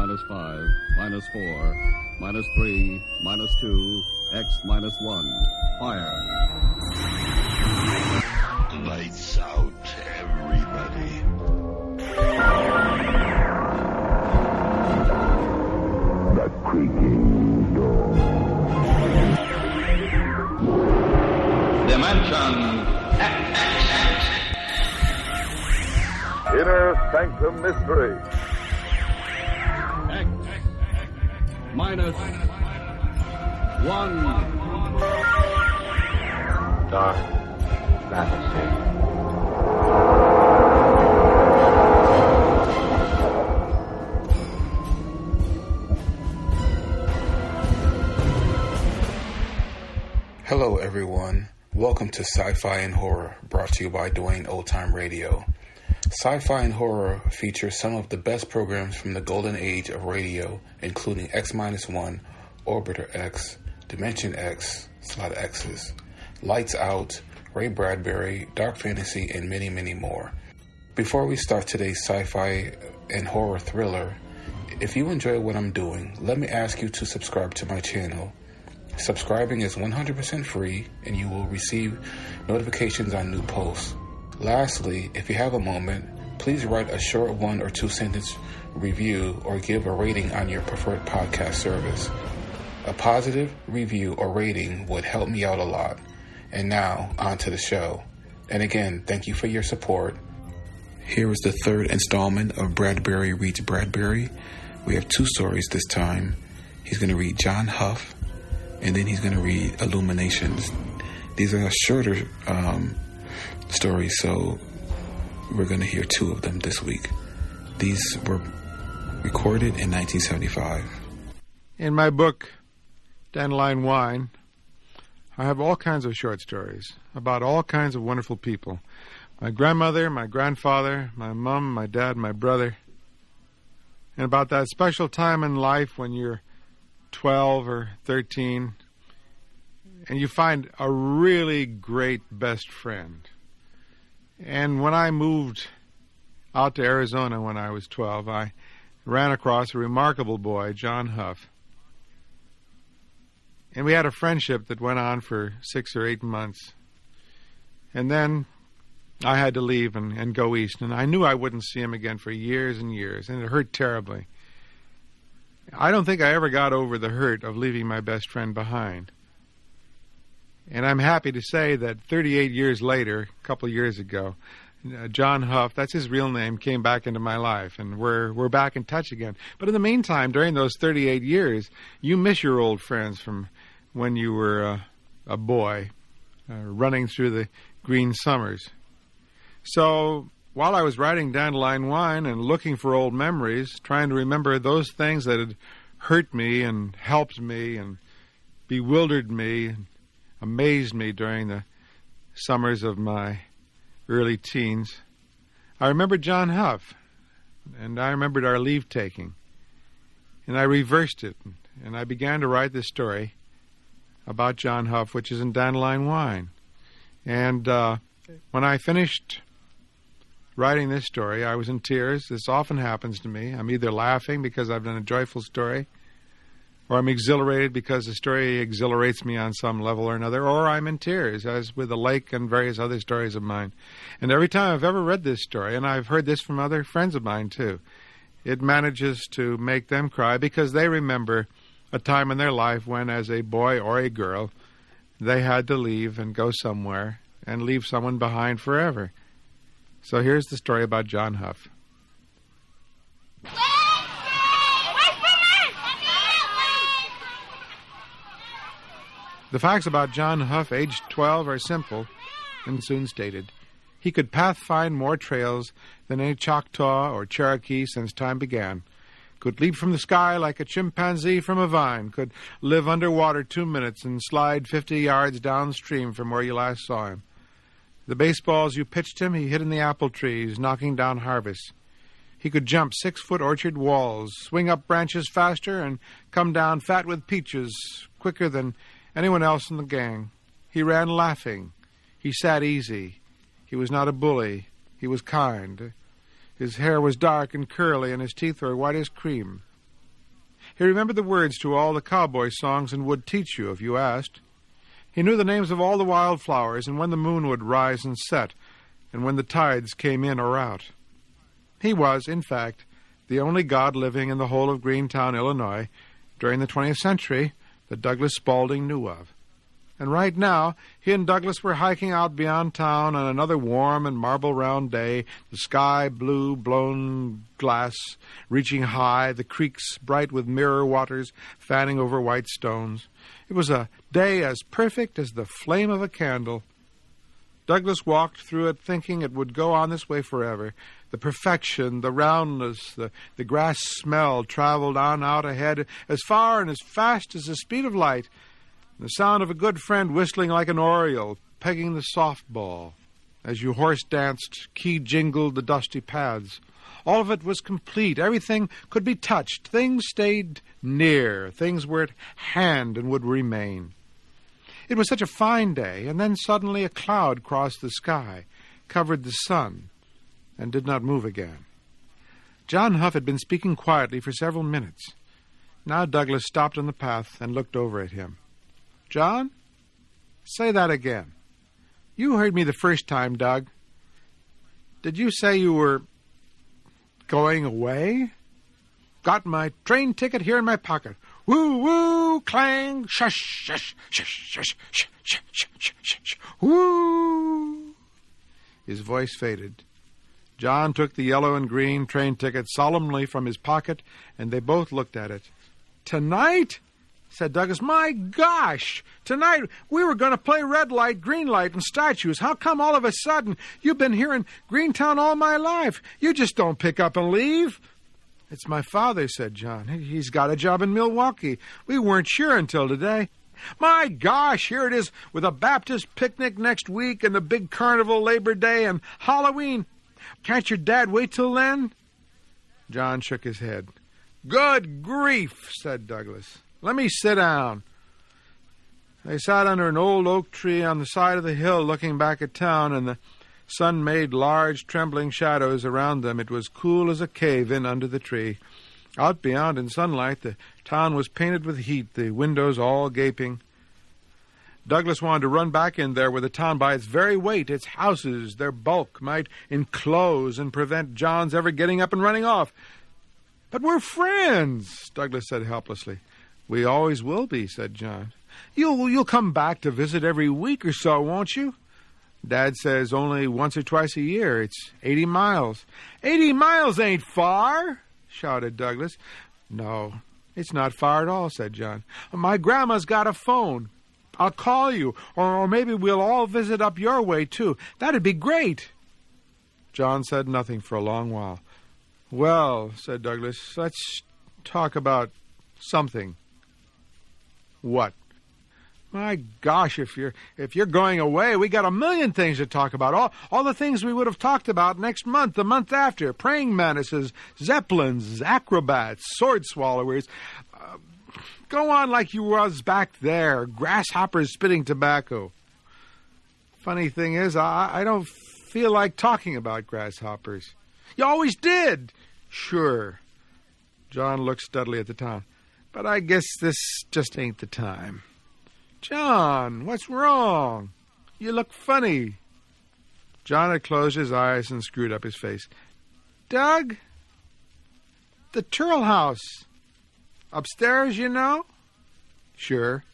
minus 5, minus 4, minus 3, minus 2, X minus 1. Fire. Lights out, everybody. The creaking door. Dimension X. Inner Sanctum Mystery. X minus 1. Dark fantasy. Hello everyone, welcome to Sci-Fi and Horror, brought to you by Dwayne Old Time Radio. Sci-Fi and Horror features some of the best programs from the golden age of radio, including X-1, Orbiter X, Dimension X, it's a lot of X's, Lights Out, Ray Bradbury, Dark Fantasy, and many, many more. Before we start today's sci-fi and horror thriller, if you enjoy what I'm doing, let me ask you to subscribe to my channel. Subscribing is 100% free, and you will receive notifications on new posts. Lastly, if you have a moment, please write a short 1 or 2 sentence review or give a rating on your preferred podcast service. A positive review or rating would help me out a lot. And now, on to the show. And again, thank you for your support. Here is the third installment of Bradbury Reads Bradbury. We have 2 stories this time. He's going to read John Huff, and then he's going to read Illuminations. These are shorter stories, so we're going to hear 2 of them this week. These were recorded in 1975. In my book, Dandelion Wine, I have all kinds of short stories about all kinds of wonderful people. My grandmother, my grandfather, my mom, my dad, my brother. And about that special time in life when you're 12 or 13, and you find a really great best friend. And when I moved out to Arizona when I was 12, I ran across a remarkable boy, John Huff. And we had a friendship that went on for 6 or 8 months. And then I had to leave and go east, and I knew I wouldn't see him again for years and years, and it hurt terribly. I don't think I ever got over the hurt of leaving my best friend behind. And I'm happy to say that 38 years later, a couple of years ago, John Huff, that's his real name, came back into my life, and we're back in touch again. But in the meantime, during those 38 years, you miss your old friends from when you were a boy, running through the green summers. So while I was writing Dandelion Wine and looking for old memories, trying to remember those things that had hurt me and helped me and bewildered me and amazed me during the summers of my early teens, I remembered John Huff, and I remembered our leave-taking, and I reversed it, and I began to write this story about John Huff, which is in Dandelion Wine. And when I finished writing this story, I was in tears. This often happens to me. I'm either laughing because I've done a joyful story, or I'm exhilarated because the story exhilarates me on some level or another, or I'm in tears, as with The Lake and various other stories of mine. And every time I've ever read this story, and I've heard this from other friends of mine too, it manages to make them cry because they remember a time in their life when, as a boy or a girl, they had to leave and go somewhere and leave someone behind forever. So here's the story about John Huff. The facts about John Huff, aged 12, are simple and soon stated. He could pathfind more trails than any Choctaw or Cherokee since time began, could leap from the sky like a chimpanzee from a vine, could live underwater 2 minutes and slide 50 yards downstream from where you last saw him. The baseballs you pitched him, he hit in the apple trees, knocking down harvests. He could jump 6-foot orchard walls, swing up branches faster, and come down fat with peaches quicker than anyone else in the gang. He ran laughing. He sat easy. He was not a bully. He was kind. His hair was dark and curly, and his teeth were white as cream. He remembered the words to all the cowboy songs and would teach you if you asked. He knew the names of all the wild flowers and when the moon would rise and set and when the tides came in or out. He was, in fact, the only god living in the whole of Greentown, Illinois, during the 20th century that Douglas Spaulding knew of. And right now, he and Douglas were hiking out beyond town on another warm and marble-round day, the sky blue, blown glass reaching high, the creeks bright with mirror waters fanning over white stones. It was a day as perfect as the flame of a candle. Douglas walked through it thinking it would go on this way forever. The perfection, the roundness, the grass smell traveled on out ahead as far and as fast as the speed of light. The sound of a good friend whistling like an oriole, pegging the softball. As you horse-danced, key jingled the dusty paths. All of it was complete. Everything could be touched. Things stayed near. Things were at hand and would remain. It was such a fine day, and then suddenly a cloud crossed the sky, covered the sun, and did not move again. John Huff had been speaking quietly for several minutes. Now Douglas stopped on the path and looked over at him. "John, say that again. You heard me the first time, Doug. Did you say you were going away? Got my train ticket here in my pocket. Woo, woo, clang, shush, shush, shush, shush, shush, shush, shush, shush, shush, woo." His voice faded. John took the yellow and green train ticket solemnly from his pocket, and they both looked at it. "Tonight?" said Douglas. "My gosh! Tonight we were going to play red light, green light, and statues. How come all of a sudden you've been here in Greentown all my life? You just don't pick up and leave." "It's my father," said John. "He's got a job in Milwaukee. We weren't sure until today." "My gosh, here it is with a Baptist picnic next week and the big carnival Labor Day and Halloween. Can't your dad wait till then?" John shook his head. "Good grief," said Douglas. "Let me sit down." They sat under an old oak tree on the side of the hill looking back at town, and the sun made large trembling shadows around them. It was cool as a cave in under the tree. Out beyond in sunlight, the town was painted with heat, the windows all gaping. Douglas wanted to run back in there where the town by its very weight, its houses, their bulk, might enclose and prevent John's ever getting up and running off. "But we're friends," Douglas said helplessly. "We always will be," said John. You'll come back to visit every week or so, won't you?" "Dad says only once or twice a year. It's 80 miles. 80 miles ain't far," shouted Douglas. "No, it's not far at all," said John. "My grandma's got a phone. I'll call you, or maybe we'll all visit up your way, too. That'd be great." John said nothing for a long while. "Well," said Douglas, "let's talk about something." "What?" "My gosh, if you're going away, we got a million things to talk about. All the things we would have talked about next month, the month after. Praying mantises, zeppelins, acrobats, sword swallowers. Go on like you was back there, grasshoppers spitting tobacco." "Funny thing is, I don't feel like talking about grasshoppers." "You always did." "Sure." John looked steadily at the town. "But I guess this just ain't the time." "John, what's wrong? You look funny." John had closed his eyes and screwed up his face. "Doug, the Turl House. Upstairs, you know?" "Sure."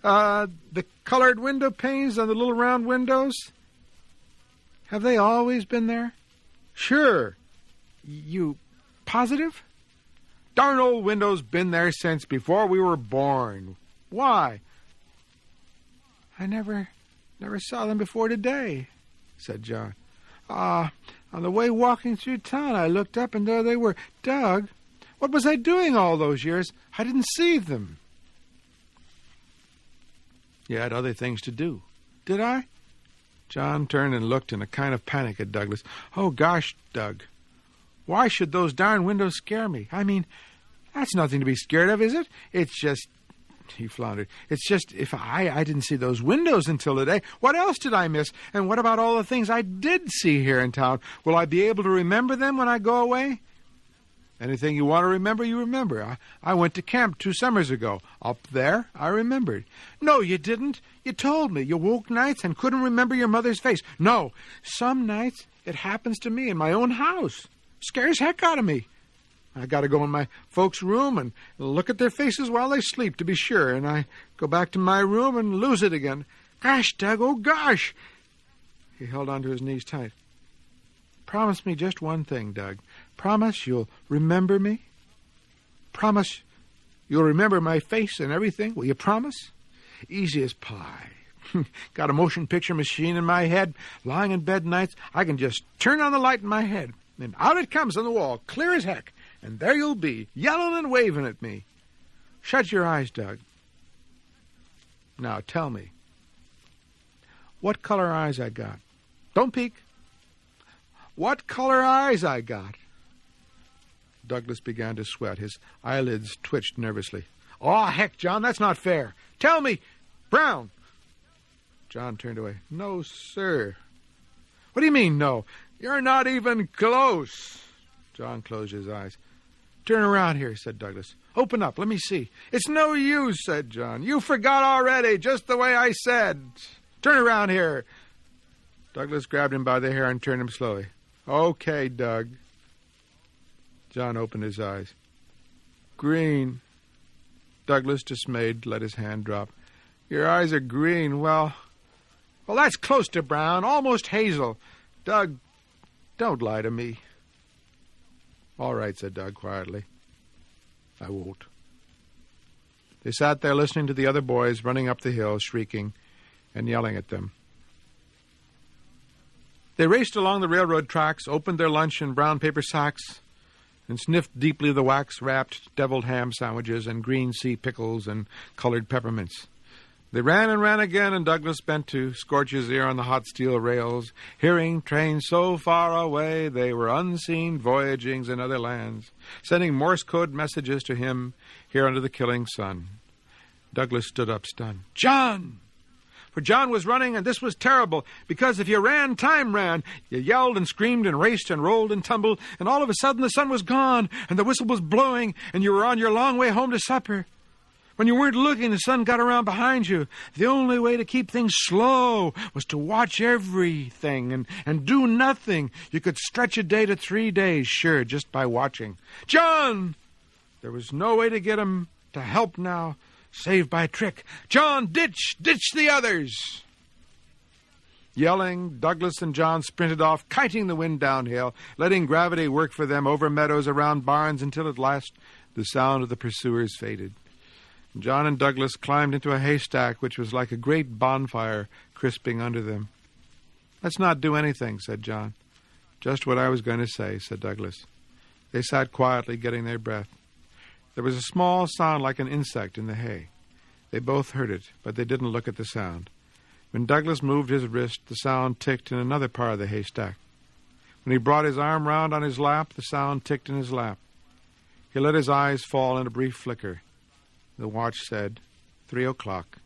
The colored window panes on the little round windows? Have they always been there?" "Sure." "You positive?" "Darn old windows been there since before we were born. Why?" "I never saw them before today," said John. On the way walking through town, I looked up and there they were." "Doug, what was I doing all those years? I didn't see them." "You had other things to do." "Did I?" John turned and looked in a kind of panic at Douglas. "Oh, gosh, Doug, why should those darn windows scare me? I mean, that's nothing to be scared of, is it? It's just," he floundered, "it's just if I didn't see those windows until today, what else did I miss? And what about all the things I did see here in town? Will I be able to remember them when I go away?" Anything you want to remember, you remember. I went to camp 2 summers ago. Up there, I remembered. No, you didn't. You told me. You woke nights and couldn't remember your mother's face. No, some nights it happens to me in my own house. Scares heck out of me. I got to go in my folks' room and look at their faces while they sleep to be sure, and I go back to my room and lose it again. Gosh, Doug, oh gosh. He held onto his knees tight. Promise me just one thing, Doug. Promise you'll remember me? Promise you'll remember my face and everything? Will you promise? Easy as pie. Got a motion picture machine in my head. Lying in bed nights, I can just turn on the light in my head, and out it comes on the wall, clear as heck. And there you'll be, yelling and waving at me. Shut your eyes, Doug. Now tell me, what color eyes I got? Don't peek. What color eyes I got? Douglas began to sweat. His eyelids twitched nervously. Oh, heck, John, that's not fair. Tell me, brown. John turned away. No, sir. What do you mean, no? You're not even close. John closed his eyes. Turn around here, said Douglas. Open up, let me see. It's no use, said John. You forgot already, just the way I said. Turn around here. Douglas grabbed him by the hair and turned him slowly. Okay, Doug. John opened his eyes. Green. Douglas, dismayed, let his hand drop. Your eyes are green. Well, that's close to brown, almost hazel. Doug, don't lie to me. All right, said Doug quietly. I won't. They sat there listening to the other boys running up the hill, shrieking and yelling at them. They raced along the railroad tracks, opened their lunch in brown paper sacks, and sniffed deeply the wax-wrapped deviled ham sandwiches and green sea pickles and colored peppermints. They ran and ran again, and Douglas bent to scorch his ear on the hot steel rails, hearing trains so far away they were unseen voyagings in other lands, sending Morse code messages to him here under the killing sun. Douglas stood up stunned. John! For John was running, and this was terrible, because if you ran, time ran. You yelled and screamed and raced and rolled and tumbled, and all of a sudden the sun was gone, and the whistle was blowing, and you were on your long way home to supper. When you weren't looking, the sun got around behind you. The only way to keep things slow was to watch everything and do nothing. You could stretch a day to 3 days, sure, just by watching. John! There was no way to get him to help now, save by trick. John, ditch the others! Yelling, Douglas and John sprinted off, kiting the wind downhill, letting gravity work for them over meadows, around barns, until at last the sound of the pursuers faded. John and Douglas climbed into a haystack which was like a great bonfire crisping under them. Let's not do anything, said John. Just what I was going to say, said Douglas. They sat quietly, getting their breath. There was a small sound like an insect in the hay. They both heard it, but they didn't look at the sound. When Douglas moved his wrist, the sound ticked in another part of the haystack. When he brought his arm round on his lap, the sound ticked in his lap. He let his eyes fall in a brief flicker. The watch said 3 o'clock.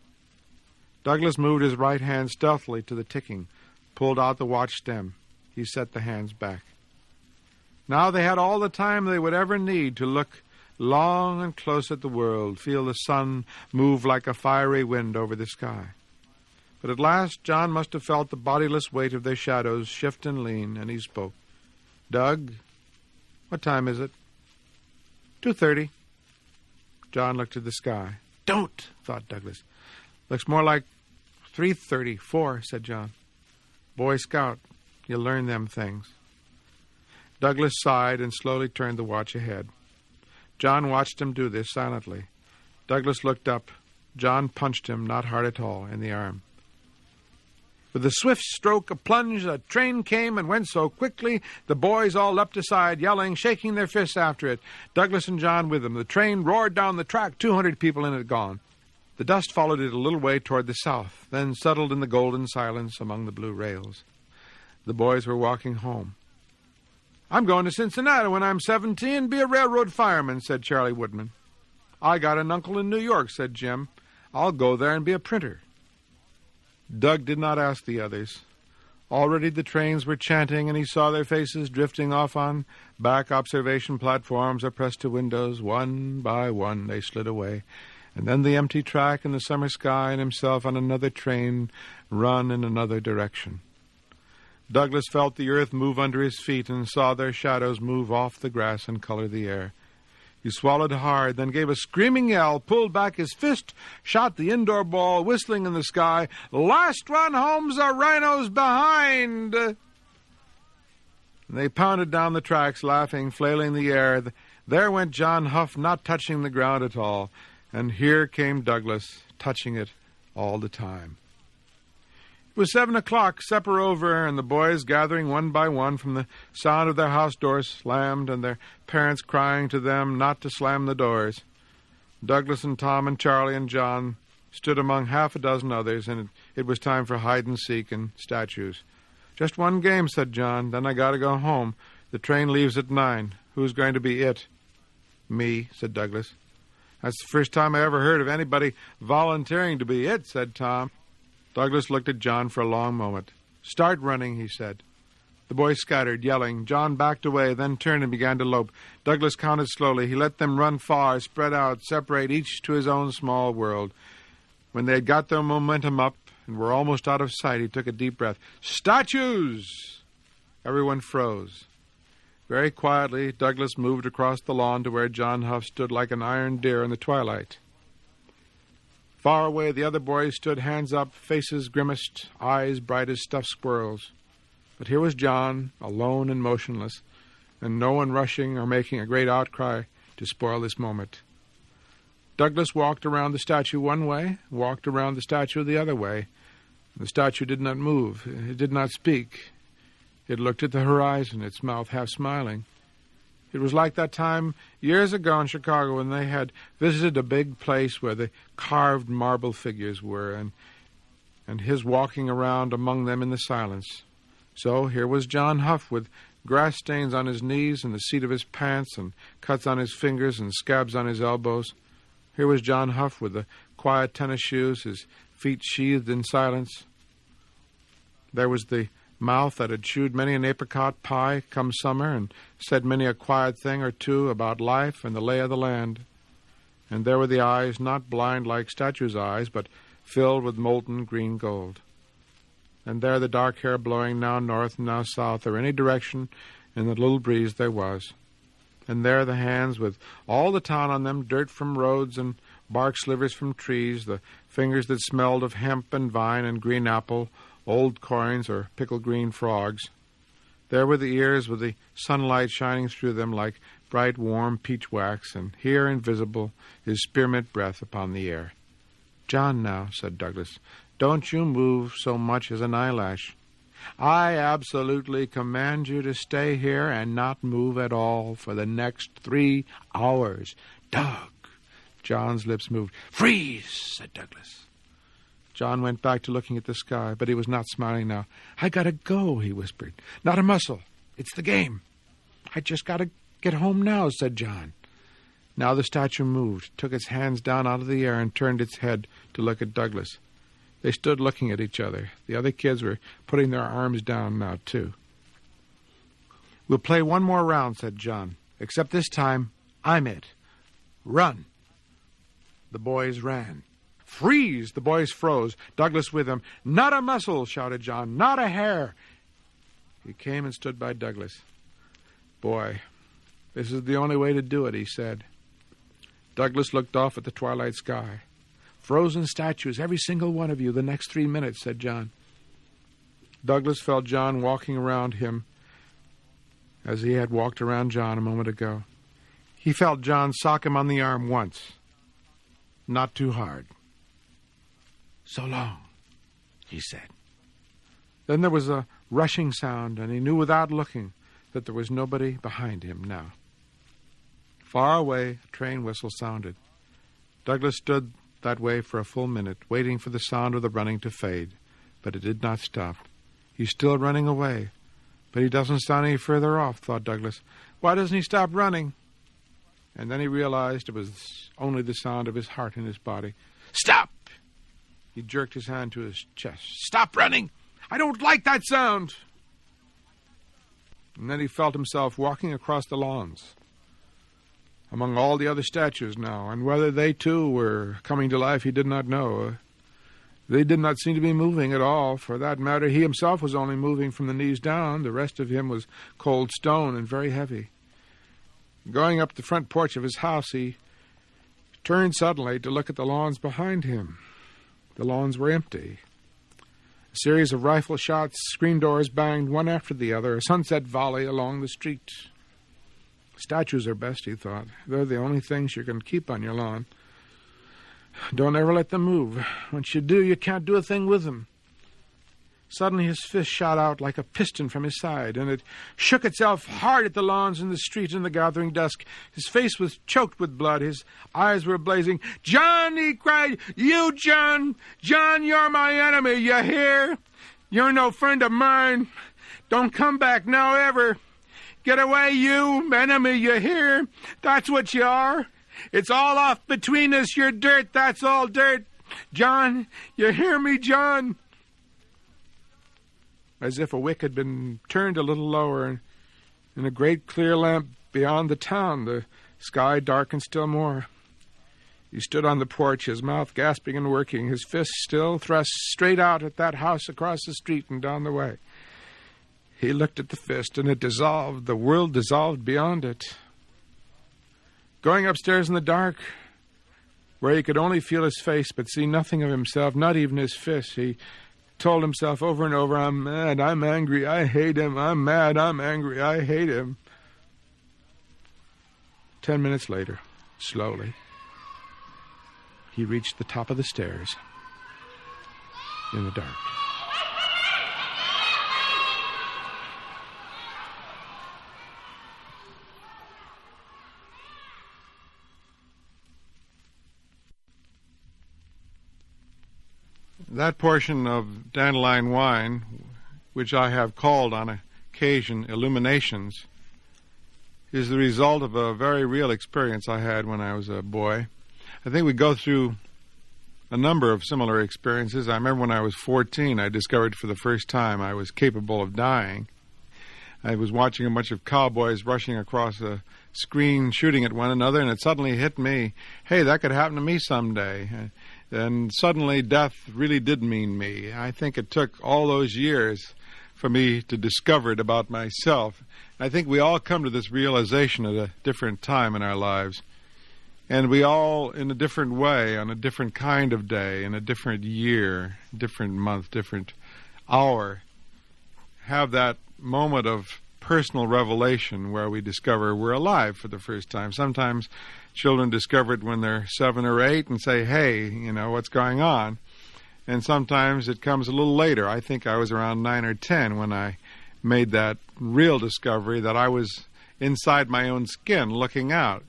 Douglas moved his right hand stealthily to the ticking, pulled out the watch stem. He set the hands back. Now they had all the time they would ever need to look long and close at the world, feel the sun move like a fiery wind over the sky. But at last John must have felt the bodiless weight of their shadows shift and lean, and he spoke. Doug, what time is it? 2:30. John looked at the sky. Don't, thought Douglas. Looks more like 3:30, 4, said John. Boy Scout, you learn them things. Douglas sighed and slowly turned the watch ahead. John watched him do this silently. Douglas looked up. John punched him, not hard at all, in the arm. With a swift stroke, a plunge, a train came and went so quickly, the boys all leapt aside, yelling, shaking their fists after it. Douglas and John with them. The train roared down the track, 200 people in it gone. The dust followed it a little way toward the south, then settled in the golden silence among the blue rails. The boys were walking home. I'm going to Cincinnati when I'm 17 and be a railroad fireman, said Charlie Woodman. I got an uncle in New York, said Jim. I'll go there and be a printer. Doug did not ask the others. Already the trains were chanting, and he saw their faces drifting off on back observation platforms or pressed to windows. One by one they slid away. And then the empty track and the summer sky and himself on another train run in another direction. Douglas felt the earth move under his feet and saw their shadows move off the grass and color the air. He swallowed hard, then gave a screaming yell, pulled back his fist, shot the indoor ball, whistling in the sky. "Last one home's a rhino's behind!" And they pounded down the tracks, laughing, flailing the air. There went John Huff, not touching the ground at all. And here came Douglas, touching it all the time. It was 7 o'clock, supper over, and the boys gathering one by one from the sound of their house doors slammed and their parents crying to them not to slam the doors. Douglas and Tom and Charlie and John stood among half a dozen others, and it was time for hide-and-seek and statues. "Just one game," said John, "then I gotta go home. The train leaves at 9. Who's going to be it?" "Me," said Douglas. "That's the first time I ever heard of anybody volunteering to be it," said Tom. Douglas looked at John for a long moment. "Start running," he said. The boys scattered, yelling. John backed away, then turned and began to lope. Douglas counted slowly. He let them run far, spread out, separate, each to his own small world. When they had got their momentum up and were almost out of sight, he took a deep breath. "Statues!" Everyone froze. Very quietly, Douglas moved across the lawn to where John Huff stood like an iron deer in the twilight. Far away, the other boys stood, hands up, faces grimaced, eyes bright as stuffed squirrels. But here was John, alone and motionless, and no one rushing or making a great outcry to spoil this moment. Douglas walked around the statue one way, walked around the statue the other way. The statue did not move. It did not speak. It looked at the horizon, its mouth half smiling. It was like that time years ago in Chicago when they had visited a big place where the carved marble figures were, and his walking around among them in the silence. So here was John Huff with grass stains on his knees and the seat of his pants and cuts on his fingers and scabs on his elbows. Here was John Huff with the quiet tennis shoes, his feet sheathed in silence. There was the mouth that had chewed many an apricot pie come summer and said many a quiet thing or two about life and the lay of the land. And there were the eyes, not blind like statues' eyes, but filled with molten green gold. And there the dark hair blowing now north and now south or any direction in the little breeze there was. And there the hands with all the town on them, dirt from roads and bark slivers from trees, the fingers that smelled of hemp and vine and green apple, old coins or pickled green frogs. There were the ears with the sunlight shining through them like bright warm peach wax, and here invisible his spearmint breath upon the air. "John, now," said Douglas, "don't you move so much as an eyelash. I absolutely command you to stay here and not move at all for the next 3 hours. Doug!" John's lips moved. "Freeze!" said Douglas. John went back to looking at the sky, but he was not smiling now. "I gotta go," he whispered. "Not a muscle. It's the game." "I just gotta get home now," said John. Now the statue moved, took its hands down out of the air, and turned its head to look at Douglas. They stood looking at each other. The other kids were putting their arms down now, too. "We'll play one more round," said John. "Except this time, I'm it. Run." The boys ran. "Freeze!" The boys froze, Douglas with them. "Not a muscle!" shouted John. "Not a hair!" He came and stood by Douglas. "Boy, this is the only way to do it," he said. Douglas looked off at the twilight sky. "Frozen statues, every single one of you, the next 3 minutes," said John. Douglas felt John walking around him as he had walked around John a moment ago. He felt John sock him on the arm once. Not too hard. "So long," he said. Then there was a rushing sound, and he knew without looking that there was nobody behind him now. Far away, a train whistle sounded. Douglas stood that way for a full minute, waiting for the sound of the running to fade, but it did not stop. He's still running away, but he doesn't sound any further off, thought Douglas. Why doesn't he stop running? And then he realized it was only the sound of his heart in his body. "Stop!" He jerked his hand to his chest. "Stop running! I don't like that sound. And then he felt himself walking across the lawns, among all the other statues now, and whether they too were coming to life he did not know. They did not seem to be moving at all. For that matter, he himself was only moving from the knees down. The rest of him was cold stone and very heavy. Going up the front porch of his house, he turned suddenly to look at the lawns behind him. The lawns were empty. A series of rifle shots, screen doors banged one after the other, a sunset volley along the street. Statues are best, he thought. They're the only things you can keep on your lawn. Don't ever let them move. Once you do, you can't do a thing with them. Suddenly his fist shot out like a piston from his side, and it shook itself hard at the lawns and the street in the gathering dusk. His face was choked with blood. His eyes were blazing. "John," he cried, "you, John! John, you're my enemy, you hear? You're no friend of mine. Don't come back now, ever. Get away, you enemy, you hear? That's what you are. It's all off between us. You're dirt, that's all dirt. John, you hear me, John?" As if a wick had been turned a little lower, in a great clear lamp beyond the town, the sky darkened still more. He stood on the porch, his mouth gasping and working, his fist still thrust straight out at that house across the street and down the way. He looked at the fist, and it dissolved. The world dissolved beyond it. Going upstairs in the dark, where he could only feel his face but see nothing of himself, not even his fist, he told himself over and over, "I'm mad, I'm angry, I hate him. I'm mad, I'm angry, I hate him." 10 minutes later, slowly, he reached the top of the stairs in the dark. That portion of Dandelion Wine, which I have called on occasion Illuminations, is the result of a very real experience I had when I was a boy. I think we go through a number of similar experiences. I remember when I was 14, I discovered for the first time I was capable of dying. I was watching a bunch of cowboys rushing across a screen, shooting at one another, and it suddenly hit me, hey, that could happen to me someday. And suddenly death really did mean me. I think it took all those years for me to discover it about myself. I think we all come to this realization at a different time in our lives. And we all, in a different way, on a different kind of day, in a different year, different month, different hour, have that moment of personal revelation where we discover we're alive for the first time. Sometimes children discover it when they're 7 or 8 and say, hey, what's going on? And sometimes it comes a little later. I think I was around 9 or 10 when I made that real discovery that I was inside my own skin looking out.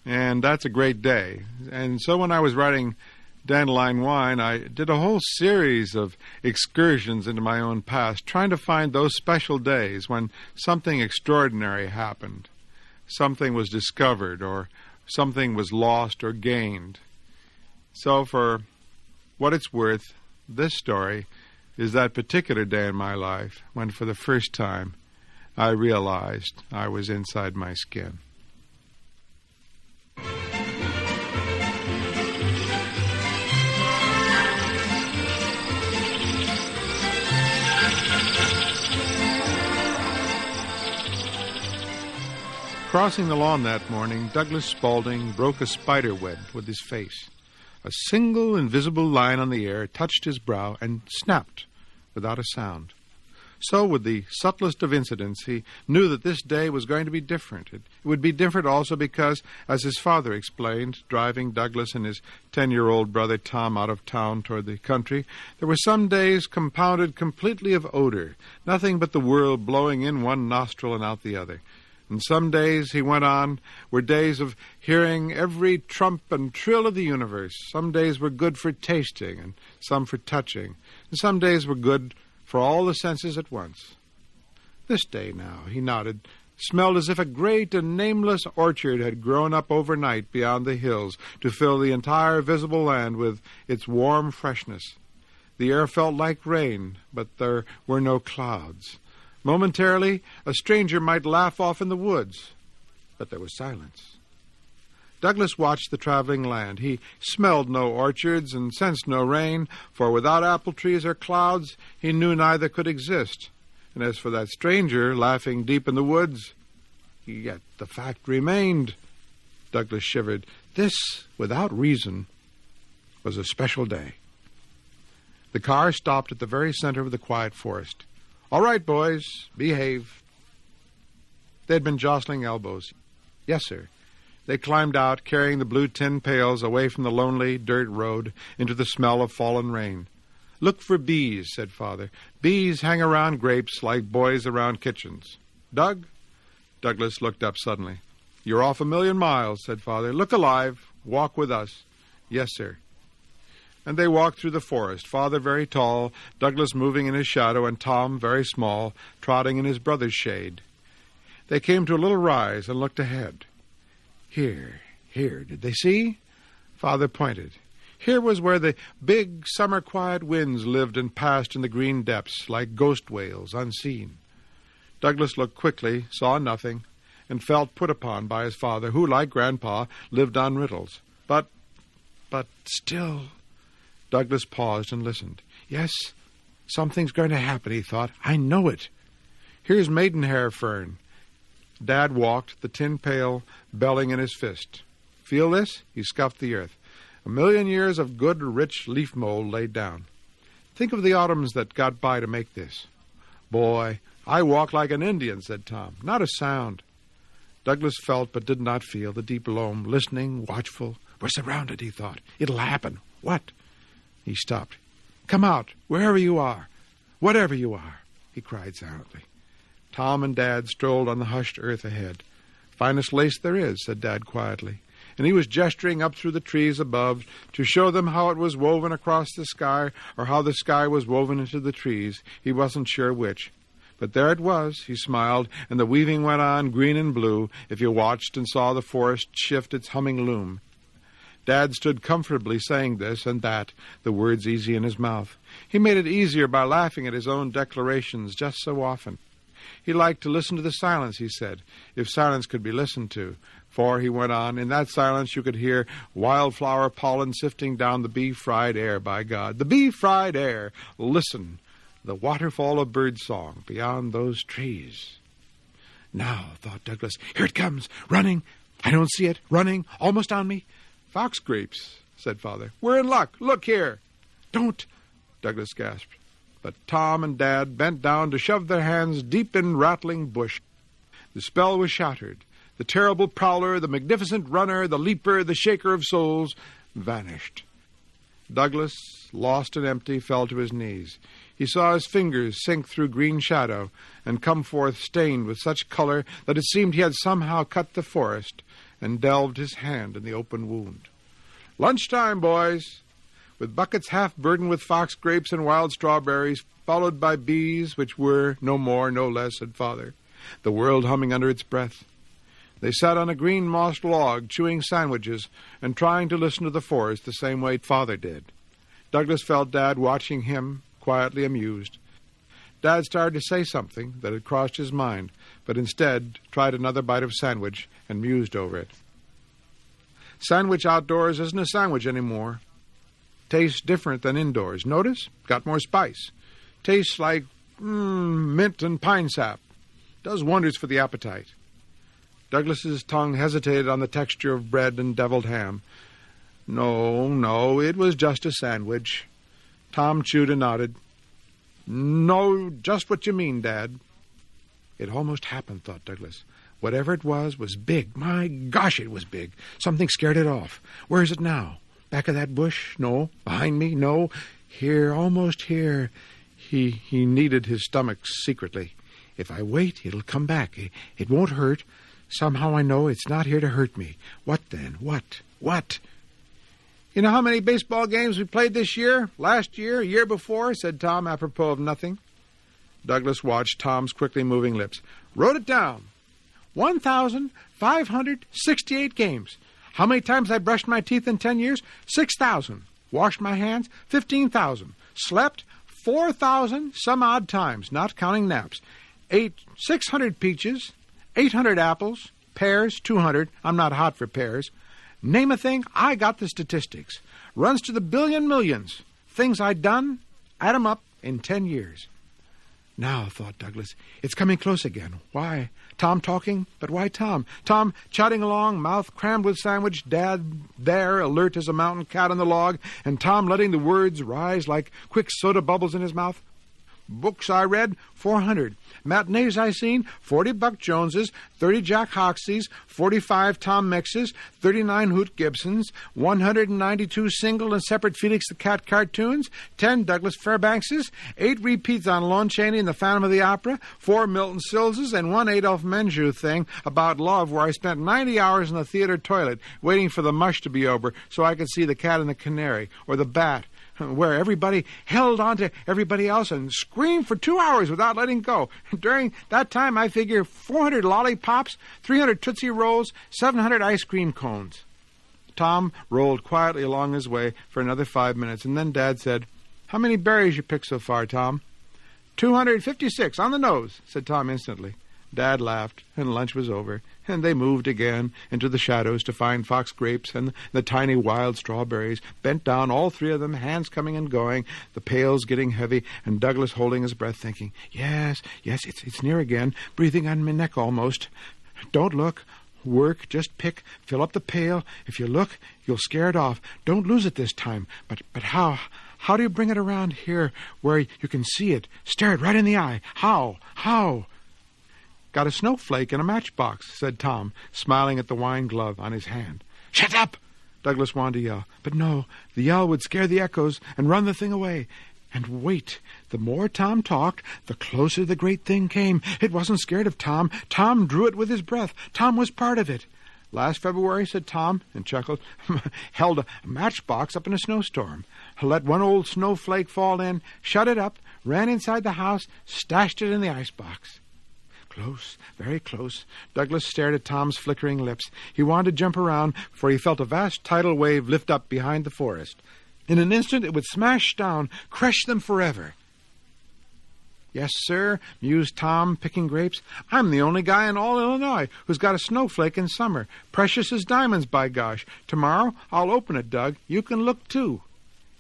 And that's a great day. And so when I was writing Dandelion Wine, I did a whole series of excursions into my own past, trying to find those special days when something extraordinary happened, something was discovered, or something was lost or gained. So for what it's worth, this story is that particular day in my life when for the first time I realized I was inside my skin. Crossing the lawn that morning, Douglas Spaulding broke a spider web with his face. A single invisible line on the air touched his brow and snapped without a sound. So, with the subtlest of incidents, he knew that this day was going to be different. It would be different also because, as his father explained, driving Douglas and his 10-year-old brother Tom out of town toward the country, there were some days compounded completely of odor, nothing but the world blowing in one nostril and out the other. And some days, he went on, were days of hearing every trump and trill of the universe. Some days were good for tasting, and some for touching. And some days were good for all the senses at once. This day now, he nodded, smelled as if a great and nameless orchard had grown up overnight beyond the hills to fill the entire visible land with its warm freshness. The air felt like rain, but there were no clouds. Momentarily, a stranger might laugh off in the woods, but there was silence. Douglas watched the traveling land. He smelled no orchards and sensed no rain, for without apple trees or clouds, he knew neither could exist. And as for that stranger laughing deep in the woods, yet the fact remained. Douglas shivered. This, without reason, was a special day. The car stopped at the very center of the quiet forest. "All right, boys, behave." They had been jostling elbows. "Yes, sir." They climbed out, carrying the blue tin pails away from the lonely dirt road into the smell of fallen rain. "Look for bees," said Father. "Bees hang around grapes like boys around kitchens. Doug?" Douglas looked up suddenly. "You're off 1,000,000 miles," said Father. "Look alive. Walk with us." "Yes, sir." And they walked through the forest, Father very tall, Douglas moving in his shadow, and Tom very small, trotting in his brother's shade. They came to a little rise and looked ahead. Here, did they see? Father pointed. Here was where the big summer quiet winds lived and passed in the green depths, like ghost whales, unseen. Douglas looked quickly, saw nothing, and felt put upon by his father, who, like Grandpa, lived on riddles. But still... Douglas paused and listened. Yes, something's going to happen, he thought. I know it. Here's Maidenhair Fern. Dad walked, the tin pail belling in his fist. Feel this? He scuffed the earth. 1,000,000 years of good, rich leaf mold laid down. Think of the autumns that got by to make this. Boy, I walk like an Indian, said Tom. Not a sound. Douglas felt but did not feel the deep loam, listening, watchful. We're surrounded, he thought. It'll happen. What? He stopped. Come out, wherever you are, whatever you are, he cried silently. Tom and Dad strolled on the hushed earth ahead. Finest lace there is, said Dad quietly, and he was gesturing up through the trees above to show them how it was woven across the sky or how the sky was woven into the trees. He wasn't sure which. But there it was, he smiled, and the weaving went on, green and blue, if you watched and saw the forest shift its humming loom. Dad stood comfortably saying this and that, the words easy in his mouth. He made it easier by laughing at his own declarations just so often. He liked to listen to the silence, he said, if silence could be listened to. For, he went on, in that silence you could hear wildflower pollen sifting down the bee-fried air, by God. The bee-fried air! Listen, the waterfall of bird-song beyond those trees. Now, thought Douglas, here it comes, running. I don't see it, running, almost on me. Fox grapes, said Father. We're in luck. Look here. Don't, Douglas gasped. But Tom and Dad bent down to shove their hands deep in rattling bush. The spell was shattered. The terrible prowler, the magnificent runner, the leaper, the shaker of souls, vanished. Douglas, lost and empty, fell to his knees. He saw his fingers sink through green shadow and come forth stained with such color that it seemed he had somehow cut the forest and delved his hand in the open wound. Lunchtime, boys! With buckets half burdened with fox grapes and wild strawberries, followed by bees, which were no more, no less, said Father, the world humming under its breath. They sat on a green mossed log, chewing sandwiches and trying to listen to the forest the same way Father did. Douglas felt Dad watching him, quietly amused. Dad started to say something that had crossed his mind, but instead tried another bite of sandwich and mused over it. Sandwich outdoors isn't a sandwich anymore. Tastes different than indoors. Notice? Got more spice. Tastes like mint and pine sap. Does wonders for the appetite. Douglas's tongue hesitated on the texture of bread and deviled ham. No, it was just a sandwich. Tom chewed and nodded. No, just what you mean, Dad. It almost happened, thought Douglas. Whatever it was big. My gosh, it was big. Something scared it off. Where is it now? Back of that bush? No. Behind me? No. Here, almost here. He kneaded his stomach secretly. If I wait, it'll come back. It won't hurt. Somehow I know it's not here to hurt me. What then? What? You know how many baseball games we played this year? Last year? Year before? Said Tom, apropos of nothing. Douglas watched Tom's quickly moving lips. Wrote it down. 1,568 games. How many times I brushed my teeth in 10 years? 6,000. Washed my hands? 15,000. slept 4,000 some odd times, not counting naps. Ate 600 peaches, 800 apples, pears 200. I'm not hot for pears. Name a thing, I got the statistics. Runs to the billion millions. Things I'd done, add 'em up in 10 years. Now, thought Douglas, it's coming close again. Why? Tom talking? But why Tom? Tom chatting along, mouth crammed with sandwich, Dad there, alert as a mountain cat on the log, and Tom letting the words rise like quick soda bubbles in his mouth. Books I read, 400. Matinees I seen, 40 Buck Joneses, 30 Jack Hoxseys, 45 Tom Mixes, 39 Hoot Gibsons, 192 single and separate Felix the Cat cartoons, 10 Douglas Fairbankses, 8 repeats on Lon Chaney and the Phantom of the Opera, 4 Milton Sillses, and 1 Adolphe Menjou thing about love where I spent 90 hours in the theater toilet waiting for the mush to be over so I could see the cat and the canary, or the bat, where everybody held on to everybody else and screamed for 2 hours without letting go. During that time, I figure 400 lollipops, 300 Tootsie Rolls, 700 ice cream cones. Tom rolled quietly along his way for another 5 minutes, and then Dad said, "How many berries you picked so far, Tom?" 256, on the nose, said Tom instantly. Dad laughed, and lunch was over, and they moved again into the shadows to find fox grapes and the tiny wild strawberries, bent down, all three of them, hands coming and going, the pails getting heavy, and Douglas holding his breath, thinking, yes, it's near again, breathing on my neck almost. Don't look. Work, just pick, fill up the pail. If you look, you'll scare it off. Don't lose it this time. But how? How do you bring it around here where you can see it? Stare it right in the eye. How? Got a snowflake in a matchbox, said Tom, smiling at the wine glove on his hand. Shut up! Douglas wanted to yell. But no, the yell would scare the echoes and run the thing away. And wait, the more Tom talked, the closer the great thing came. It wasn't scared of Tom. Tom drew it with his breath. Tom was part of it. Last February, said Tom, and chuckled, held a matchbox up in a snowstorm. Let one old snowflake fall in, shut it up, ran inside the house, stashed it in the icebox. Close, very close. Douglas stared at Tom's flickering lips. He wanted to jump around, for he felt a vast tidal wave lift up behind the forest. In an instant it would smash down, crush them forever. Yes, sir, mused Tom, picking grapes. I'm the only guy in all Illinois who's got a snowflake in summer. Precious as diamonds, by gosh. Tomorrow I'll open it, Doug. You can look, too.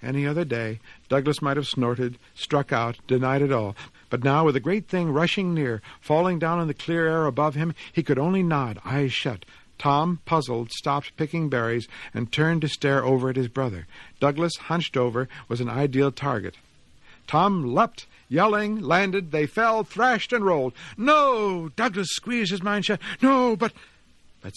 Any other day, Douglas might have snorted, struck out, denied it all. But now, with the great thing rushing near, falling down in the clear air above him, he could only nod, eyes shut. Tom, puzzled, stopped picking berries and turned to stare over at his brother. Douglas, hunched over, was an ideal target. Tom leapt, yelling, landed. They fell, thrashed, and rolled. No! Douglas squeezed his mind shut. No, but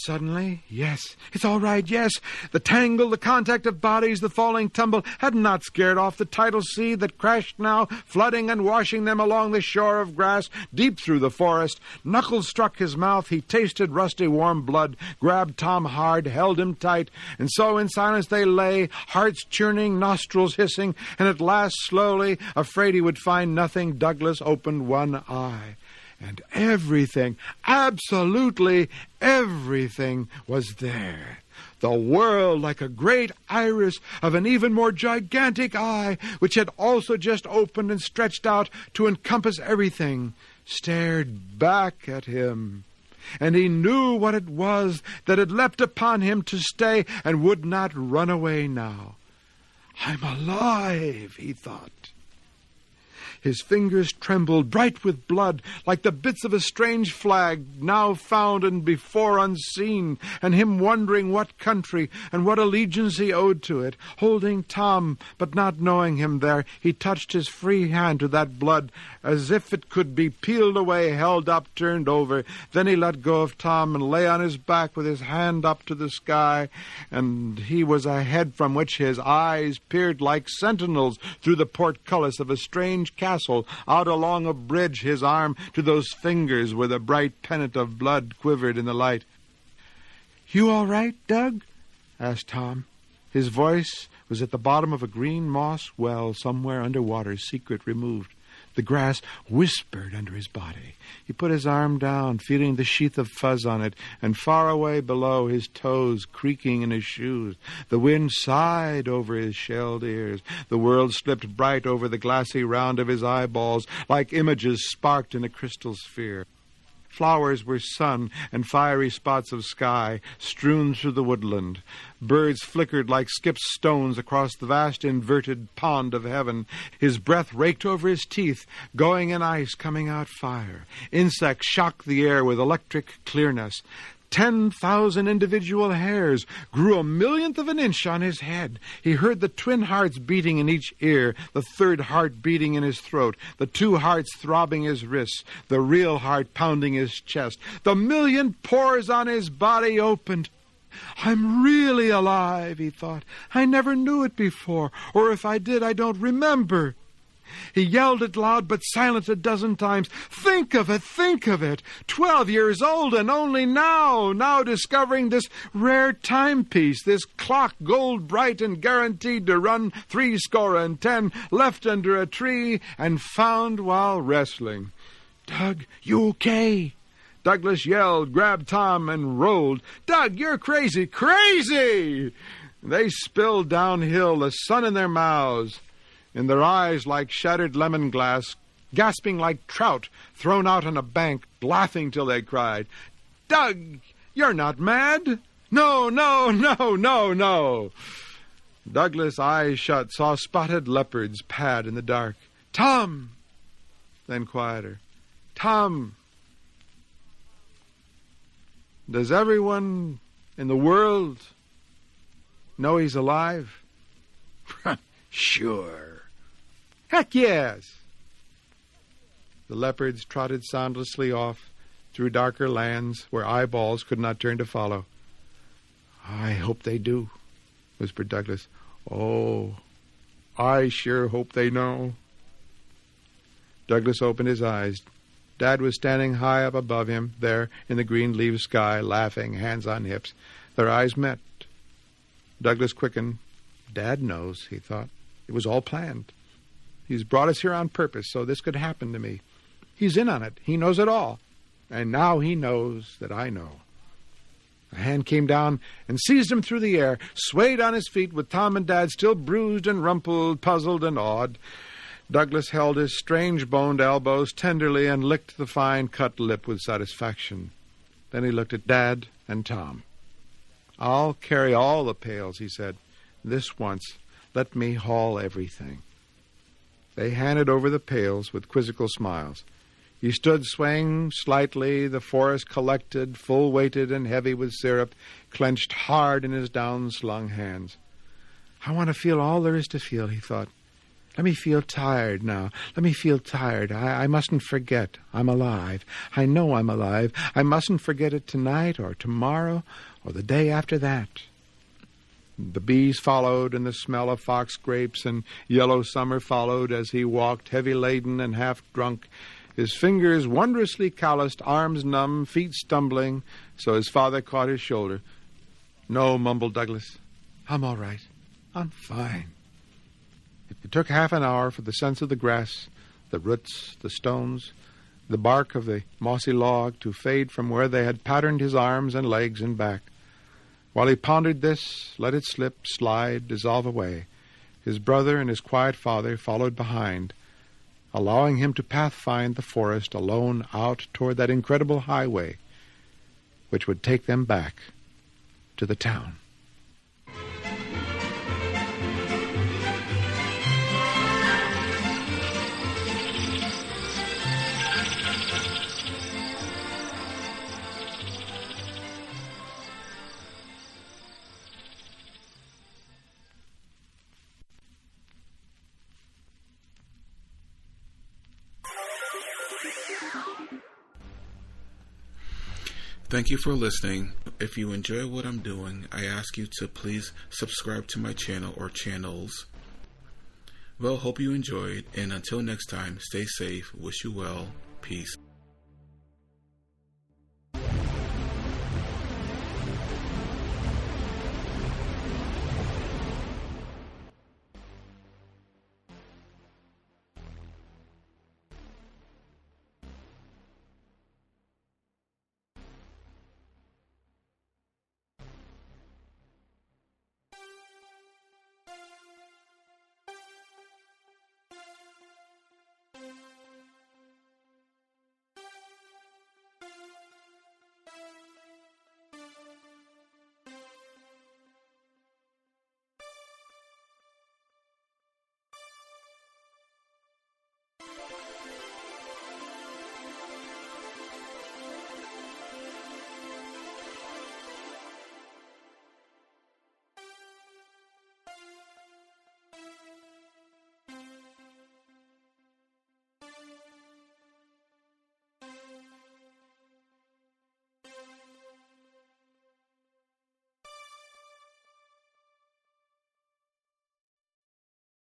suddenly, yes, it's all right, yes. The tangle, the contact of bodies, the falling tumble had not scared off the tidal sea that crashed now, flooding and washing them along the shore of grass, deep through the forest. Knuckles struck his mouth. He tasted rusty warm blood, grabbed Tom hard, held him tight, and so in silence they lay, hearts churning, nostrils hissing, and at last, slowly, afraid he would find nothing, Douglas opened one eye. And everything, absolutely everything, was there. The world, like a great iris of an even more gigantic eye, which had also just opened and stretched out to encompass everything, stared back at him. And he knew what it was that had leapt upon him to stay and would not run away now. I'm alive, he thought. His fingers trembled, bright with blood, like the bits of a strange flag, now found and before unseen, and him wondering what country and what allegiance he owed to it. Holding Tom, but not knowing him there, he touched his free hand to that blood, as if it could be peeled away, held up, turned over. Then he let go of Tom and lay on his back with his hand up to the sky, and he was a head from which his eyes peered like sentinels through the portcullis of a strange castle out along a bridge, his arm to those fingers where the bright pennant of blood quivered in the light. You all right, Doug? Asked Tom. His voice was at the bottom of a green moss well somewhere underwater, secret removed. The grass whispered under his body. He put his arm down, feeling the sheath of fuzz on it, and far away below, his toes creaking in his shoes. The wind sighed over his shelled ears. The world slipped bright over the glassy round of his eyeballs, like images sparked in a crystal sphere. Flowers were sun and fiery spots of sky strewn through the woodland. Birds flickered like skipped stones across the vast inverted pond of heaven. His breath raked over his teeth, going in ice, coming out fire. Insects shocked the air with electric clearness. 10,000 individual hairs grew a millionth of an inch on his head. He heard the twin hearts beating in each ear, the third heart beating in his throat, the two hearts throbbing his wrists, the real heart pounding his chest. The million pores on his body opened. I'm really alive, he thought. I never knew it before, or if I did, I don't remember. He yelled it loud but silent a dozen times. Think of it, think of it. 12 years old and only now discovering this rare timepiece, this clock gold bright and guaranteed to run 70, left under a tree and found while wrestling. Doug, you okay? Douglas yelled, grabbed Tom, and rolled. Doug, you're crazy, crazy! They spilled downhill, the sun in their mouths, in their eyes like shattered lemon glass, gasping like trout thrown out on a bank, laughing till they cried. Doug, you're not mad? No, no, no, no, no. Douglas, eyes shut, saw spotted leopards pad in the dark. Tom! Then quieter. Tom! Does everyone in the world know he's alive? Sure. Heck yes. The leopards trotted soundlessly off through darker lands where eyeballs could not turn to follow. I hope they do, whispered Douglas. Oh, I sure hope they know. Douglas opened his eyes. Dad was standing high up above him, there in the green-leaved sky, laughing, hands on hips. Their eyes met. Douglas quickened. Dad knows, he thought. It was all planned. He's brought us here on purpose so this could happen to me. He's in on it. He knows it all. And now he knows that I know. A hand came down and seized him through the air, swayed on his feet with Tom and Dad still bruised and rumpled, puzzled and awed. Douglas held his strange-boned elbows tenderly and licked the fine-cut lip with satisfaction. Then he looked at Dad and Tom. I'll carry all the pails, he said. This once, let me haul everything. They handed over the pails with quizzical smiles. He stood swaying slightly, the forest collected, full-weighted and heavy with syrup, clenched hard in his down-slung hands. I want to feel all there is to feel, he thought. Let me feel tired now. Let me feel tired. I mustn't forget. I'm alive. I know I'm alive. I mustn't forget it tonight or tomorrow or the day after that. The bees followed, and the smell of fox grapes and yellow summer followed as he walked, heavy-laden and half-drunk, his fingers wondrously calloused, arms numb, feet stumbling, so his father caught his shoulder. No, mumbled Douglas. I'm all right. I'm fine. It took half an hour for the sense of the grass, the roots, the stones, the bark of the mossy log to fade from where they had patterned his arms and legs and back. While he pondered this, let it slip, slide, dissolve away, his brother and his quiet father followed behind, allowing him to pathfind the forest alone out toward that incredible highway which would take them back to the town. Thank you for listening. If you enjoy what I'm doing, I ask you to please subscribe to my channel or channels. Well, hope you enjoyed, and until next time, stay safe, wish you well, peace.